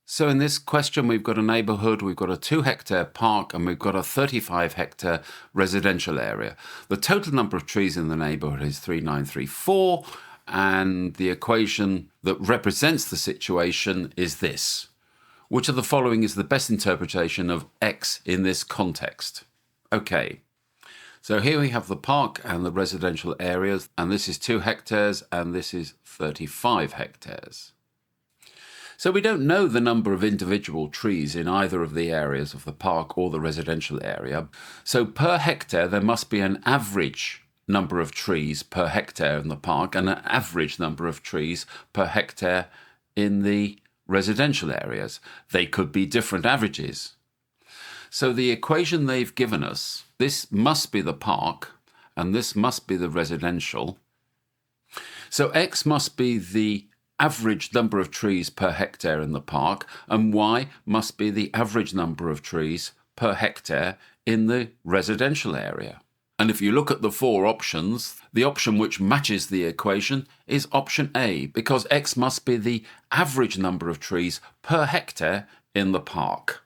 So in this question, we've got a neighbourhood, we've got a 2-hectare park, and we've got a 35-hectare residential area. The total number of trees in the neighbourhood is 3934, and the equation that represents the situation is this. Which of the following is the best interpretation of X in this context? Okay, so here we have the park and the residential areas, and this is 2 hectares, and this is 35 hectares. So we don't know the number of individual trees in either of the areas of the park or the residential area. So per hectare, there must be an average number of trees per hectare in the park and an average number of trees per hectare in the residential areas. They could be different averages. So the equation they've given us, this must be the park and this must be the residential. So X must be the average number of trees per hectare in the park, and Y must be the average number of trees per hectare in the residential area. And if you look at the 4 options, the option which matches the equation is option A, because X must be the average number of trees per hectare in the park.